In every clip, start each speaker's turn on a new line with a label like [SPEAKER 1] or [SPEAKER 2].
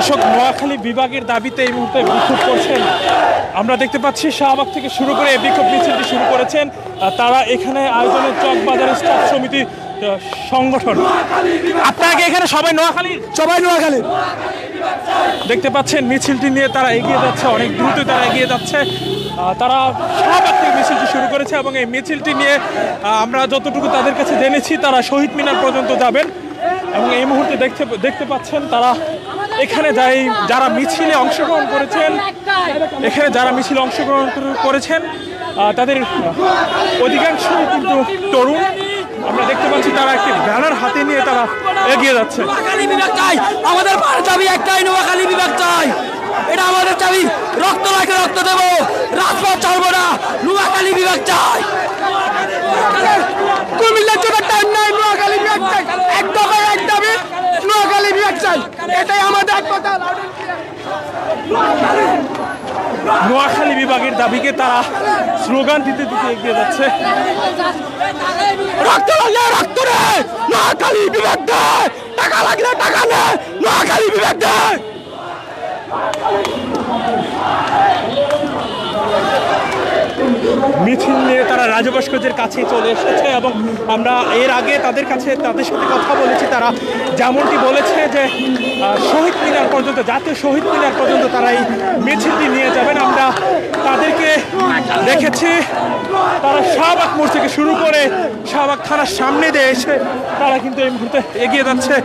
[SPEAKER 1] দর্শক, নোয়াখালী বিভাগের দাবিতে এই মুহূর্তে বিক্ষোভ করছেন। আমরা দেখতে পাচ্ছি শাহবাগ থেকে শুরু করে এই বিক্ষোভ মিছিলটি শুরু করেছেন তারা। এখানে আয়োজনের চকবাজার স্টাফ সমিতি সংগঠন। আপনাকে এখানে সবাই নোয়াখালী দেখতে পাচ্ছেন। মিছিলটি নিয়ে তারা এগিয়ে যাচ্ছে, অনেক দ্রুতই তারা এগিয়ে যাচ্ছে। তারা শাহবাগ থেকে মিছিলটি শুরু করেছে এবং এই মিছিলটি নিয়ে আমরা যতটুকু তাদের কাছে জেনেছি তারা শহীদ মিনার পর্যন্ত যাবেন। এবং এই মুহূর্তে দেখতে পাচ্ছেন তারা এখানে যারা মিছিলে অংশগ্রহণ করেছেন তাদের অধিকাংশই কিন্তু তরুণ। আমরা দেখতে পাচ্ছি তারা একটি ব্যানার হাতে নিয়ে তারা এগিয়ে যাচ্ছে।
[SPEAKER 2] আমাদের দাবি একটাই, নোয়াখালী বিভাগ চাই। এটা আমাদের দাবি। রক্ত লাগে রক্ত দেবো, রাজপথ ছাড়বো না। নোয়াখালী বিভাগ চাই। কুমিল্লার জন্য টাইম নাই, নোয়াখালী বিভাগ চাই। এক দফায় এক দাবি, নোয়াখালী বিভাগ চাই। এটাই আমাদের এক কথা।
[SPEAKER 1] নোয়াখালী বিভাগের দাবিকে তারা স্লোগান দিতে এগিয়ে যাচ্ছে।
[SPEAKER 2] রক্ত লাগলে রক্ত রে, নোয়াখালী বিভাগ দেয়। টাকা লাগলে টাকা নে, নোয়াখালী বিভাগ দেয়।
[SPEAKER 1] মিছিল নিয়ে তারা রাজু ভাস্কর্যের কাছে চলে এসেছে এবং আমরা এর আগে তাদের সাথে কথা বলেছি। তারা যেমনটি বলেছে যে শহীদ মিনার পর্যন্ত, জাতীয় শহীদ মিনার পর্যন্ত তারা এই মিছিলটি নিয়ে যাবেন। আমরা তাদেরকে দেখেছি তারা শাহবাগ মোড় থেকে শুরু করে শাহবাগ থানার সামনে দিয়ে এসে তারা কিন্তু এই মুহূর্তে এগিয়ে যাচ্ছে।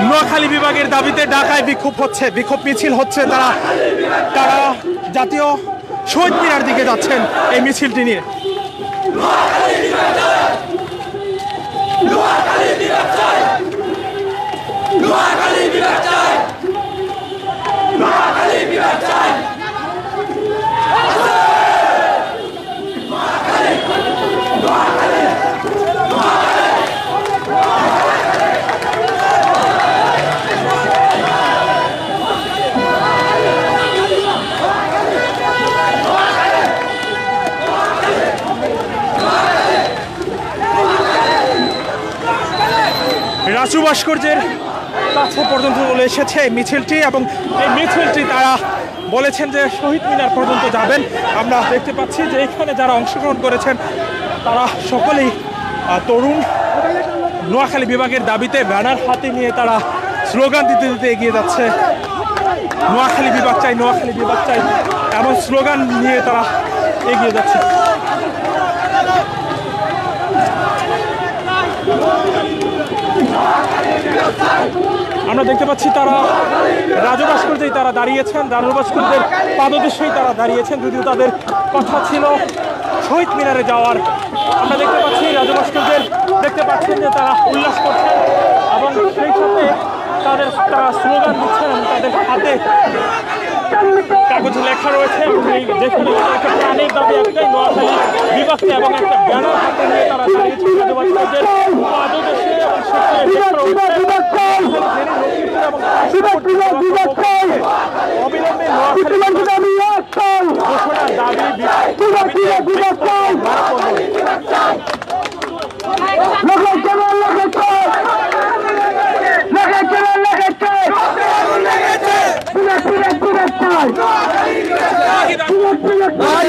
[SPEAKER 1] নোয়াখালী বিভাগের দাবিতে ঢাকায় বিক্ষোভ মিছিল হচ্ছে। তারা জাতীয় শহীদ মিনার দিকে যাচ্ছেন এই মিছিলটি নিয়ে। রাজু ভাস্কর্যের কাছে পর্যন্ত চলে এসেছে এই মিছিলটি এবং এই মিছিলটি তারা বলেছেন যে শহীদ মিনার পর্যন্ত যাবেন। আমরা দেখতে পাচ্ছি যে এখানে যারা অংশগ্রহণ করেছেন তারা সকলেই তরুণ। নোয়াখালী বিভাগের দাবিতে ব্যানার হাতে নিয়ে তারা স্লোগান দিতে এগিয়ে যাচ্ছে। নোয়াখালী বিভাগ চাই, নোয়াখালী বিভাগ চাই, এমন স্লোগান নিয়ে তারা এগিয়ে যাচ্ছে। আমরা দেখতে পাচ্ছি তারা রাজু ভাস্কর্যেই তারা দাঁড়িয়েছেন, রাজু ভাস্কর্যের পাদদেশেই তারা দাঁড়িয়েছেন, যদিও তাদের কথা ছিল শহীদ মিনারে যাওয়ার। আমরা দেখতে পাচ্ছি রাজু ভাস্কর্যের দেখতে পাচ্ছেন যে তারা উল্লাস করছেন এবং সেই সাথে তারা স্লোগান দিচ্ছেন। তাদের হাতে কাগজে লেখা রয়েছে যেখানে একটা প্রাণের দাবি একটাই, নোয়াখালী বিভাগকে, এবং একটা ব্যানার হাতে নিয়ে তারা দাঁড়িয়েছেন রাজু ভাস্কর্যের পাদদেশে।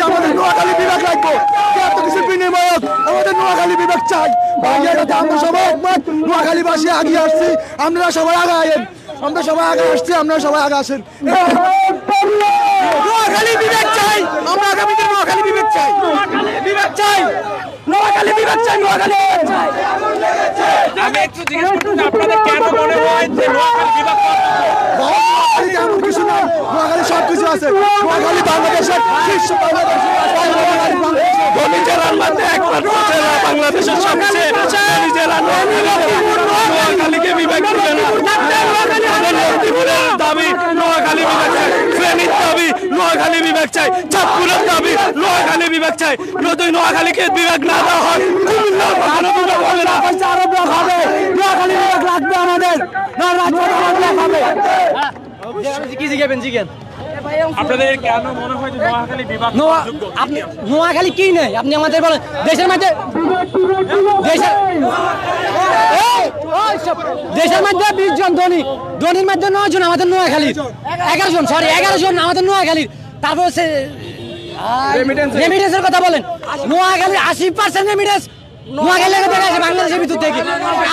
[SPEAKER 2] আমাদের নোয়াখালী বিভাগ লাগবো। আমাদের নোয়াখালী বিভাগ চাই। আমরা সবাই একমত, নোয়াখালীবাসী আগে আসছি। আমরা সবাই আগে আসেন, আমরা সবাই আগে আসছি, আপনারা সবাই আগে আসেন। নোয়াখালী বিভাগ চাই। আমরা আগামীতে নোয়াখালী বিভাগ চাই, বিভাগ চাই, নোয়াখালী বিভাগ চাই, নোয়াখালী বিভাগ চাই।
[SPEAKER 1] আমি একটু জিজ্ঞেস করতে, আপনাদের কেন মনে হয় যে নোয়াখালী বিভাগ?
[SPEAKER 2] এমন কিছু নয়, নোয়াখালী সব কিছু আছে। নোয়াখালী বাংলাদেশের শীর্ষ, ধনী জেলার মধ্যে একমাত্র জেলা, বাংলাদেশের সবচেয়ে ধনী জেলা নোয়াখালীকে বিভাগ করবে না।
[SPEAKER 3] নোয়াখালী বিভাগ চাই, চাঁদপুরের দাবি নোয়াখালী বিভাগ চাই। যদি নোয়াখালীকে বিভাগ না দেওয়া হয় কুমিল্লার কখনো বিভাগ হবে না।
[SPEAKER 2] আরো ব্লক হবে, নোয়াখালী বিভাগ লাগবে আমাদের, না রাজপথ ব্লক হবে।
[SPEAKER 1] আপনাদের কেন মনে হয় যে নোয়াখালী বিভাগ যোগ্য?
[SPEAKER 4] আপনি নোয়াখালী কি নেই আপনি আমাদের বলেন দেশের মধ্যে দেশের মধ্যে 20 জন ধনী, ধনীর মধ্যে 9 জন আমাদের নোয়াখালীর, 11 জন আমাদের নোয়াখালীর। তারপর সে রেমিটেন্সের কথা বলেন, নোয়াখালীর 80% রেমিটেন্স নোয়াখালী থেকে আসে বাংলাদেশের ভিতর থেকে।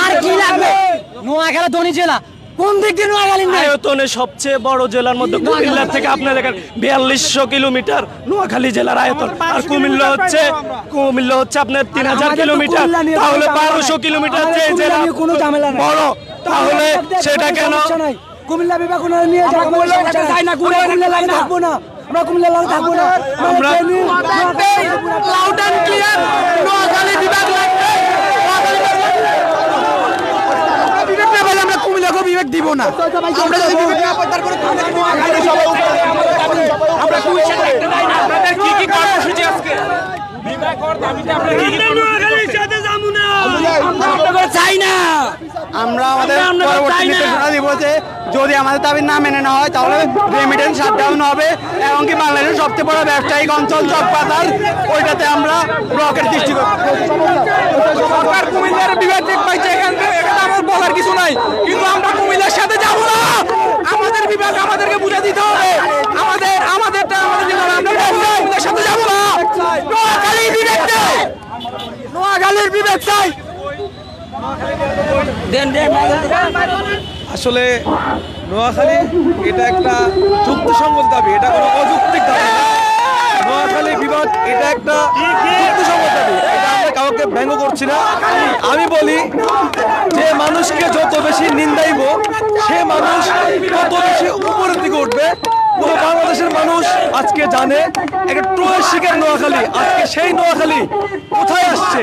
[SPEAKER 4] আর কি লাগবে? নোয়াখালী ধনী জেলা, কোন দিক দিয়ে নোয়াখালী নেই?
[SPEAKER 3] আয়তনে সবচেয়ে বড় জেলার মধ্যে কুমিল্লা থেকে আপনার দেখেন 4200 কিলোমিটার নোয়াখালী জেলার আয়তন, আর কুমিল্লা হচ্ছে আপনার 3000 কিলোমিটার। তাহলে 1200 কিলোমিটার যে জেলা
[SPEAKER 2] কোনো ঝামেলা নাই,
[SPEAKER 3] বড়, তাহলে সেটা কেন?
[SPEAKER 2] কুমিল্লা বিভাগ ওনারা নিয়ে যাক, চাই না কুমিল্লা লাগে থাকবো না, আমরা কুমিল্লা লাগে থাকবো না,
[SPEAKER 3] আমরা লাউড এন্ড ক্লিয়ার নোয়াখালী বিভাগ লাগবে।
[SPEAKER 2] বিভাগ না বলে আমরা কুমিল্লাকে বিভাগ দিব না। আমরা যদি বিভাগ না পাই তারপরে নোয়াখালী সবাই
[SPEAKER 1] আমরা কুমিল্লা থাকতে চাই না। আপনাদের কি কি কর্মসূচি আজকে? বিভাগ হওয়ার দাবিতে আপনারা কি কি নোয়াখালীর সাথে যাবো না?
[SPEAKER 4] আমরা চাই না।
[SPEAKER 2] আমরা আমাদের পরবর্তী নির্দেশনা দিব যে যদি আমাদের দাবি না মেনে নেওয়া হয় তাহলে রেমিটেন্স শাটডাউন হবে, এবং কি বাংলাদেশের সবচেয়ে বড় ব্যবসায়িক অঞ্চল চকবাজার, ওইটাতে আমরা ব্লকের দৃষ্টি
[SPEAKER 1] সরকার কুমিল্লার বিভাগ ঠিক পাইছে, এখানে আমার বলার কিছু নাই, কিন্তু আমরা কুমিল্লার সাথে যাব না। আমাদের বিভাগ আমাদেরকে বুঝে দিতে হবে, আমাদেরটা আমাদের দিতে হবে। আমরা কুমিল্লার সাথে যাব না। নোয়াখালীর বিভাগ চাই, নোয়াখালীর বিভাগ চাই।
[SPEAKER 5] আসলে নোয়াখালী এটা একটা যুক্তিসঙ্গত দাবি, এটা কোনো অযৌক্তিক দাবি না। নোয়াখালী বিভাগ এটা একটা যুক্তিসঙ্গত দাবি, এটা আমরা কাউকে ব্যঙ্গ করছি না। আমি বলি যে মানুষকে যত বেশি নিন্দাইব সে মানুষ তত বেশি উপরের দিকে উঠবে। পুরো বাংলাদেশের মানুষ আজকে জানে একটা ট্রোলের শিকার নোয়াখালী। আজকে সেই নোয়াখালী কোথায় আসছে?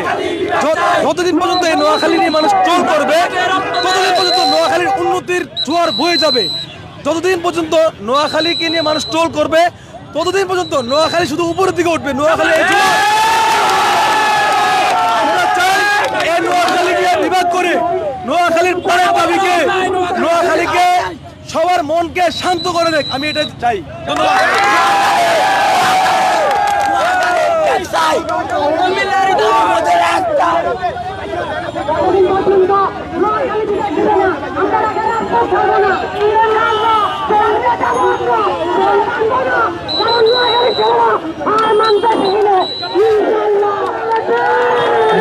[SPEAKER 5] যতদিন পর্যন্ত এই নোয়াখালী নিয়ে মানুষ ট্রোল করবে ততদিন পর্যন্ত নোয়াখালীর উন্নতির জোয়ার বয়ে যাবে। যতদিন পর্যন্ত নোয়াখালীকে নিয়ে মানুষ ট্রোল করবে ততদিন পর্যন্ত নোয়াখালী শুধু উপরের দিকে উঠবে। নোয়াখালী আমরা চাই এই নোয়াখালী নিয়ে বিভাগ করে নোয়াখালীর পরের দাবিকে, নোয়াখালীকে সবার মনকে শান্ত করে দেখ, আমি এটা চাই। ধন্যবাদ।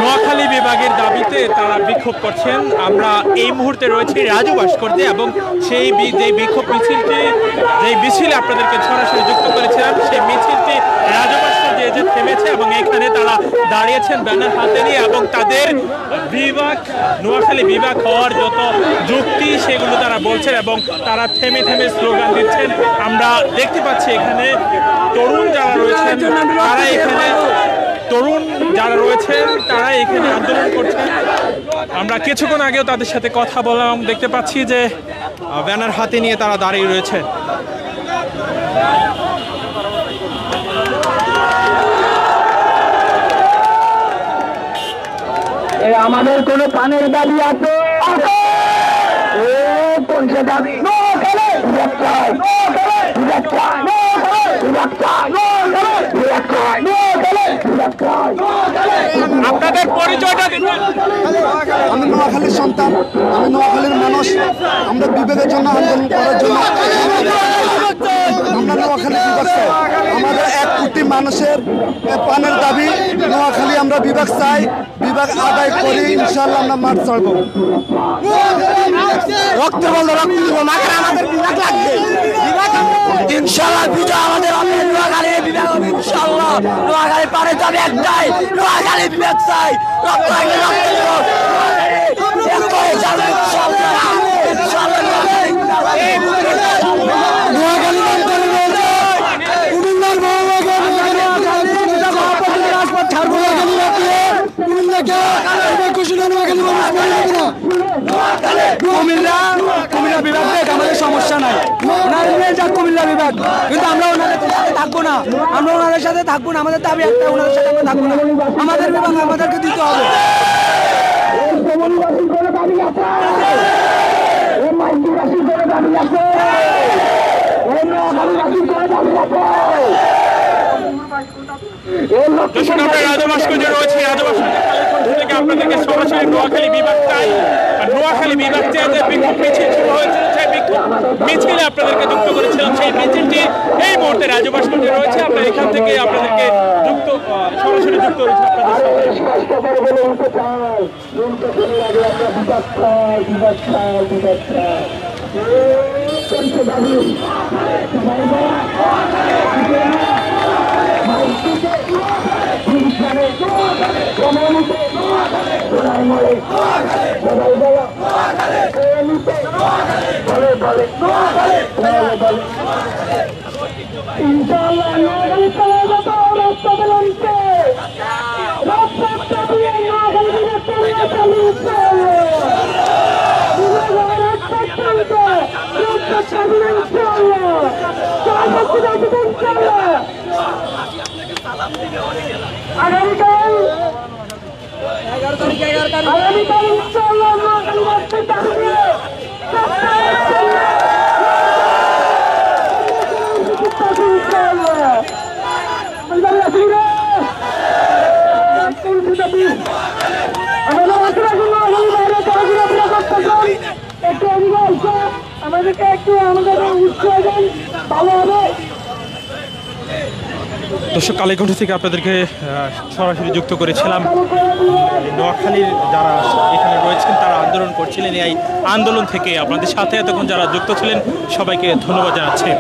[SPEAKER 1] নোয়াখালী বিভাগের দাবিতে তারা বিক্ষোভ করছেন। আমরা এই মুহূর্তে রয়েছি রাজু ভাস্কর্যে, এবং সেই যে বিক্ষোভ মিছিলটি, যে মিছিলে আপনাদেরকে সরাসরি যুক্ত করেছিলাম, সেই মিছিলটি রাজু ভাস্কর্যে যে থেমেছে, এবং এখানে তারা দাঁড়িয়েছেন ব্যানার হাতে নিয়ে, এবং তাদের বিভাগ, নোয়াখালী বিভাগ হওয়ার যত যুক্তি সেগুলো তারা বলছেন, এবং তারা থেমে থেমে স্লোগান দিচ্ছেন। আমরা দেখতে পাচ্ছি এখানে তরুণ যারা রয়েছেন তারা এখানে আন্দোলন করছেন। আমরা কিছুক্ষণ আগেও তাদের সাথে কথা বললাম, দেখতে পাচ্ছি যে ব্যানার হাতে নিয়ে তারা দাঁড়িয়ে রয়েছে।
[SPEAKER 2] আমাদের কোন পানের দাবি আছে? কোন সে দাবি?
[SPEAKER 1] আপনাদের পরিচয়টা দিবেন?
[SPEAKER 2] আমি নোয়াখালীর সন্তান, আমি নোয়াখালীর মানুষ। আমরা বিবেকের জন্য আন্দোলন করার জন্য আমরা নোয়াখালী বিভাগ চাই। আমাদের 1 কোটি মানুষের পানের দাবি নোয়াখালী, আমরা বিভাগ চাই। বিভাগ আদায় করি, ইনশাল্লাহ আমরা মাঠ চড়বো। রক্ত বন্ধ, রক্ত দিব, মাথায় আমাদের বিভাগ লাগবে। ইনশাল্লাহ বিজয় আমাদের হবে। নোয়াখালী বিভাগ হবে ইনশাল্লাহ। নোয়াখালী পারে যাবে একটাই, নোয়াখালী বিভাগ চাই। রক্ত লাগবে, রক্ত দিব, কুমিল্লা বিভাগ আমাদের
[SPEAKER 4] সমস্যা নাই, ওনারা নিয়ে যাক কুমিল্লা বিভাগ, কিন্তু আমরা ওনাদের সাথে থাকবো না, আমরা ওনাদের সাথে থাকবো না। আমাদের দাবি একটা, ওনাদের সাথে আমরা থাকবো না, আমাদের বিভাগ আমাদেরকে দিতে হবে।
[SPEAKER 1] দর্শক, আমরা রাজভাস্কর্যে রয়েছে। রাজভাস্কর্যের কালেকশন থেকে আপনাদেরকে সরাসরি নোয়াখালী বিভাগ চাই, আর নোয়াখালী বিভাগ চাই যে বিক্ষোভ মিছিল শুরু হয়েছিল, সেই বিক্ষোভ মিছিলে আপনাদেরকে যুক্ত করেছিলাম। সেই মিছিলটি এই মুহূর্তে রাজভাস্কর্যে রয়েছে। আমরা এখান থেকে আপনাদেরকে সরাসরি যুক্ত করেছি
[SPEAKER 6] আমাদেরকে একটু আমাদের উৎসাহ দেন, ভালো হবে।
[SPEAKER 1] দর্শক, কালীকণ্ঠ থেকে আপনাদেরকে সরাসরি যুক্ত করেছিলাম। নোয়াখালীর যারা এখানে রয়েছেন তারা আন্দোলন করছিলেন। এই আন্দোলন থেকে আপনাদের সাথে এতক্ষণ যারা যুক্ত ছিলেন সবাইকে ধন্যবাদ জানাচ্ছি।